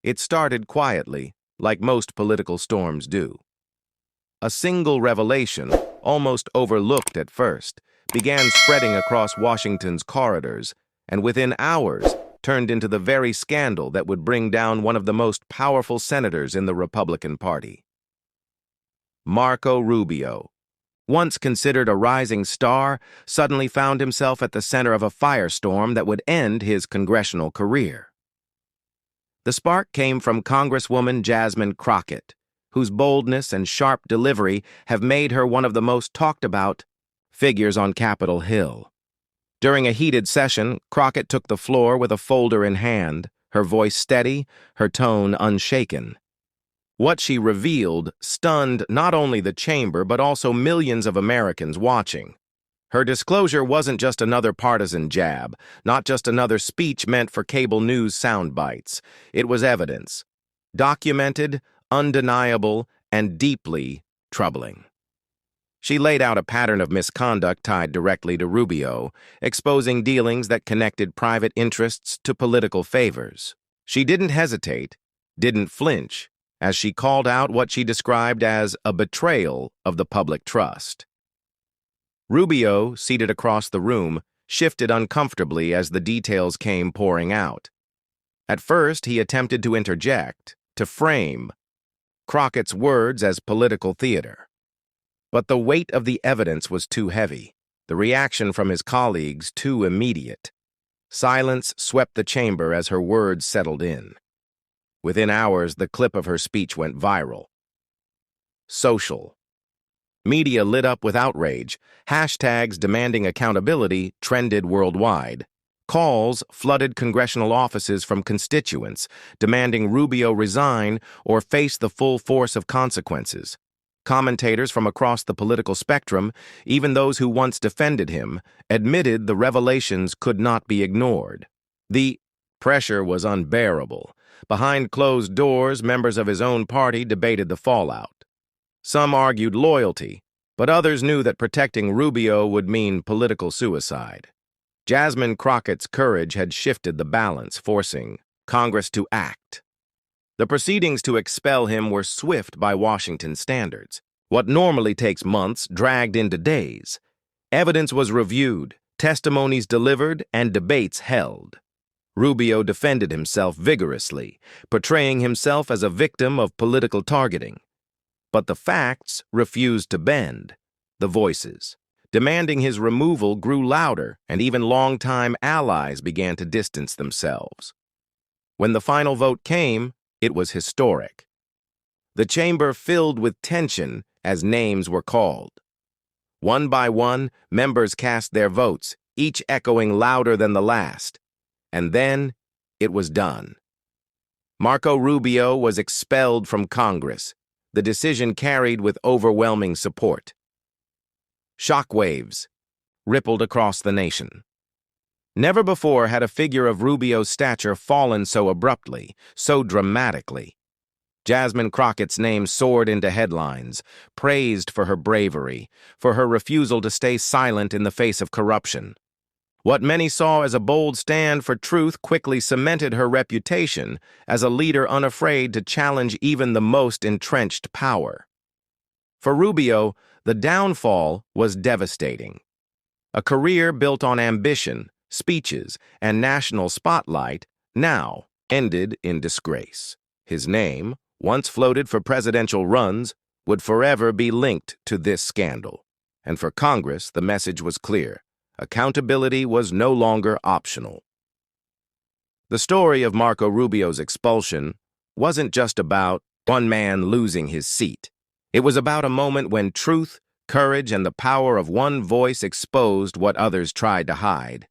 It started quietly, like most political storms do. A single revelation, almost overlooked at first, began spreading across Washington's corridors, and within hours turned into the very scandal that would bring down one of the most powerful senators in the Republican Party. Marco Rubio, once considered a rising star, suddenly found himself at the center of a firestorm that would end his congressional career. The spark came from Congresswoman Jasmine Crockett, whose boldness and sharp delivery have made her one of the most talked-about figures on Capitol Hill. During a heated session, Crockett took the floor with a folder in hand, her voice steady, her tone unshaken. What she revealed stunned not only the chamber but also millions of Americans watching. Her disclosure wasn't just another partisan jab, not just another speech meant for cable news sound bites. It was evidence. Documented, undeniable, and deeply troubling. She laid out a pattern of misconduct tied directly to Rubio, exposing dealings that connected private interests to political favors. She didn't hesitate, didn't flinch, as she called out what she described as a betrayal of the public trust. Rubio, seated across the room, shifted uncomfortably as the details came pouring out. At first, he attempted to interject, to frame Crockett's words as political theater. But the weight of the evidence was too heavy, the reaction from his colleagues too immediate. Silence swept the chamber as her words settled in. Within hours, the clip of her speech went viral. Social. Media lit up with outrage. Hashtags demanding accountability trended worldwide. Calls flooded congressional offices from constituents, demanding Rubio resign or face the full force of consequences. Commentators from across the political spectrum, even those who once defended him, admitted the revelations could not be ignored. The pressure was unbearable. Behind closed doors, members of his own party debated the fallout. Some argued loyalty, but others knew that protecting Rubio would mean political suicide. Jasmine Crockett's courage had shifted the balance, forcing Congress to act. The proceedings to expel him were swift by Washington standards. What normally takes months dragged into days. Evidence was reviewed, testimonies delivered, and debates held. Rubio defended himself vigorously, portraying himself as a victim of political targeting. But the facts refused to bend. The voices demanding his removal grew louder, and even longtime allies began to distance themselves. When the final vote came, it was historic. The chamber filled with tension as names were called. One by one, members cast their votes, each echoing louder than the last. And then, it was done. Marco Rubio was expelled from Congress. The decision carried with overwhelming support. Shockwaves rippled across the nation. Never before had a figure of Rubio's stature fallen so abruptly, so dramatically. Jasmine Crockett's name soared into headlines, praised for her bravery, for her refusal to stay silent in the face of corruption. What many saw as a bold stand for truth quickly cemented her reputation as a leader unafraid to challenge even the most entrenched power. For Rubio, the downfall was devastating. A career built on ambition, speeches, and national spotlight now ended in disgrace. His name, once floated for presidential runs, would forever be linked to this scandal. And for Congress, the message was clear. Accountability was no longer optional. The story of Marco Rubio's expulsion wasn't just about one man losing his seat. It was about a moment when truth, courage, and the power of one voice exposed what others tried to hide.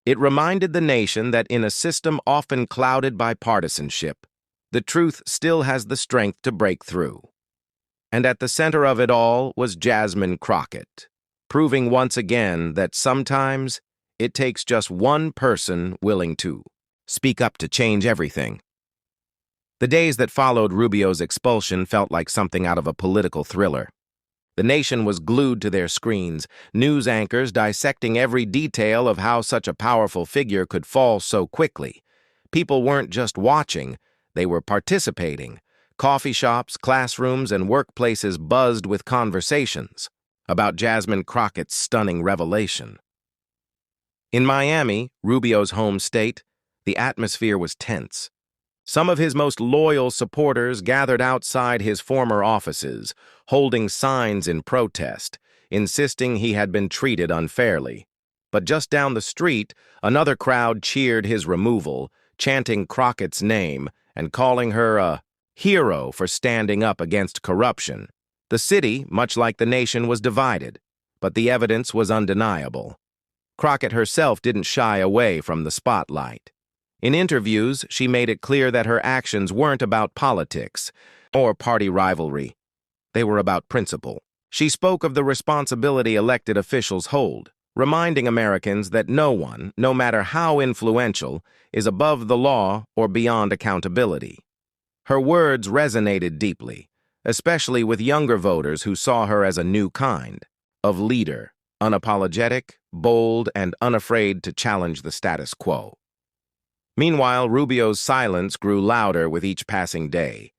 It reminded the nation that in a system often clouded by partisanship, the truth still has the strength to break through. And at the center of it all was Jasmine Crockett, proving once again that sometimes it takes just one person willing to speak up to change everything. The days that followed Rubio's expulsion felt like something out of a political thriller. The nation was glued to their screens, news anchors dissecting every detail of how such a powerful figure could fall so quickly. People weren't just watching, They were participating. Coffee shops, classrooms, and workplaces buzzed with conversations about Jasmine Crockett's stunning revelation. In Miami, Rubio's home state, the atmosphere was tense. Some of his most loyal supporters gathered outside his former offices, holding signs in protest, insisting he had been treated unfairly. But just down the street, another crowd cheered his removal, chanting Crockett's name and calling her a hero for standing up against corruption. The city, much like the nation, was divided, but the evidence was undeniable. Crockett herself didn't shy away from the spotlight. In interviews, she made it clear that her actions weren't about politics or party rivalry. They were about principle. She spoke of the responsibility elected officials hold, reminding Americans that no one, no matter how influential, is above the law or beyond accountability. Her words resonated deeply, especially with younger voters who saw her as a new kind of leader, unapologetic, bold, and unafraid to challenge the status quo. Meanwhile, Rubio's silence grew louder with each passing day.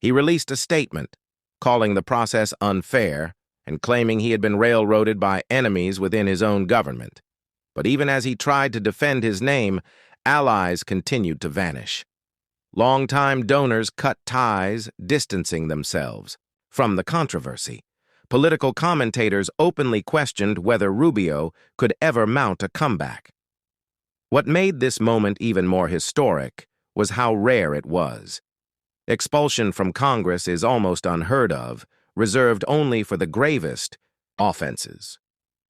He released a statement, calling the process unfair and claiming he had been railroaded by enemies within his own government. But even as he tried to defend his name, allies continued to vanish. Longtime donors cut ties, distancing themselves from the controversy. Political commentators openly questioned whether Rubio could ever mount a comeback. What made this moment even more historic was how rare it was. Expulsion from Congress is almost unheard of, reserved only for the gravest offenses.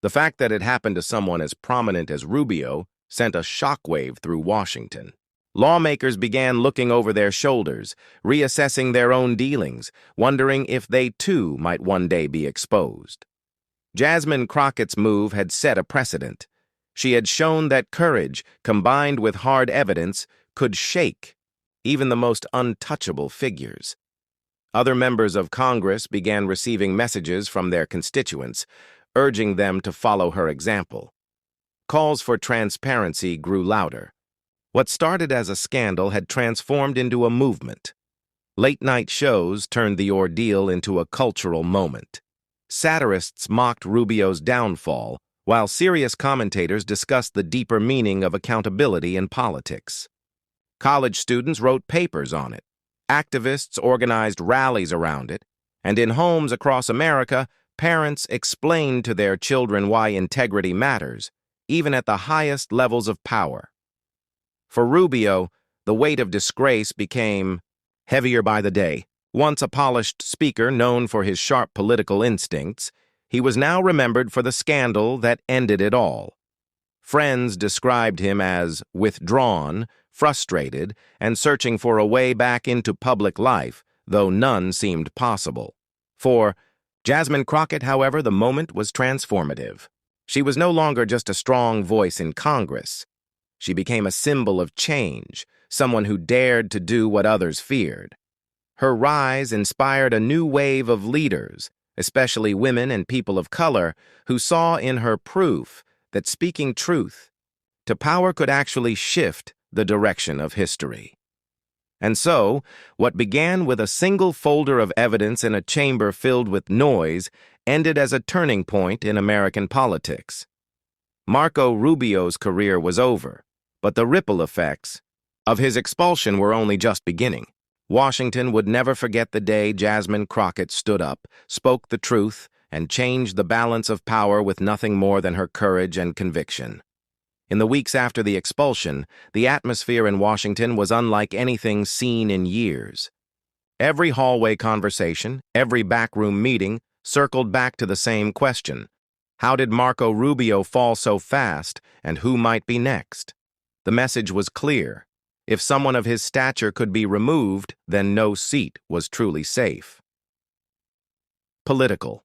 The fact that it happened to someone as prominent as Rubio sent a shockwave through Washington. Lawmakers began looking over their shoulders, reassessing their own dealings, wondering if they too might one day be exposed. Jasmine Crockett's move had set a precedent. She had shown that courage, combined with hard evidence, could shake even the most untouchable figures. Other members of Congress began receiving messages from their constituents, urging them to follow her example. Calls for transparency grew louder. What started as a scandal had transformed into a movement. Late-night shows turned the ordeal into a cultural moment. Satirists mocked Rubio's downfall, while serious commentators discussed the deeper meaning of accountability in politics. College students wrote papers on it. Activists organized rallies around it. And in homes across America, parents explained to their children why integrity matters, even at the highest levels of power. For Rubio, the weight of disgrace became heavier by the day. Once a polished speaker known for his sharp political instincts, he was now remembered for the scandal that ended it all. Friends described him as withdrawn, frustrated, and searching for a way back into public life, though none seemed possible. For Jasmine Crockett, however, the moment was transformative. She was no longer just a strong voice in Congress. She became a symbol of change, someone who dared to do what others feared. Her rise inspired a new wave of leaders, especially women and people of color, who saw in her proof that speaking truth to power could actually shift the direction of history. And so, what began with a single folder of evidence in a chamber filled with noise ended as a turning point in American politics. Marco Rubio's career was over, but the ripple effects of his expulsion were only just beginning. Washington would never forget the day Jasmine Crockett stood up, spoke the truth, and changed the balance of power with nothing more than her courage and conviction. In the weeks after the expulsion, the atmosphere in Washington was unlike anything seen in years. Every hallway conversation, every backroom meeting, circled back to the same question: how did Marco Rubio fall so fast, and who might be next? The message was clear. If someone of his stature could be removed, then no seat was truly safe. Political.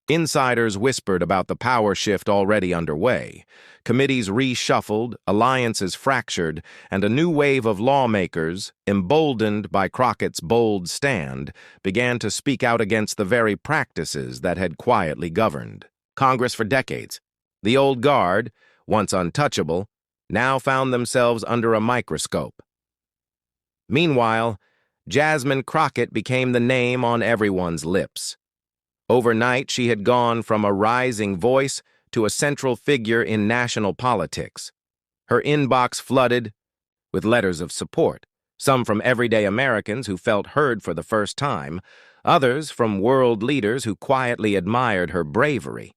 Insiders whispered about the power shift already underway. Committees reshuffled, alliances fractured, and a new wave of lawmakers, emboldened by Crockett's bold stand, began to speak out against the very practices that had quietly governed Congress for decades. The old guard, once untouchable, now found themselves under a microscope. Meanwhile, Jasmine Crockett became the name on everyone's lips. Overnight, she had gone from a rising voice to a central figure in national politics. Her inbox flooded with letters of support, some from everyday Americans who felt heard for the first time, others from world leaders who quietly admired her bravery.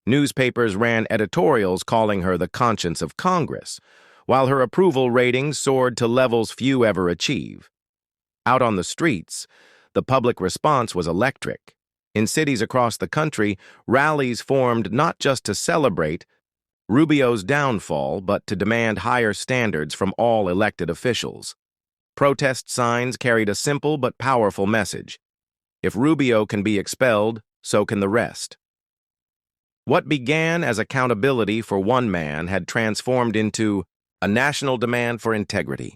Newspapers ran editorials calling her the conscience of Congress, while her approval ratings soared to levels few ever achieve. Out on the streets, the public response was electric. In cities across the country, rallies formed not just to celebrate Rubio's downfall, but to demand higher standards from all elected officials. Protest signs carried a simple but powerful message. If Rubio can be expelled, so can the rest. What began as accountability for one man had transformed into a national demand for integrity.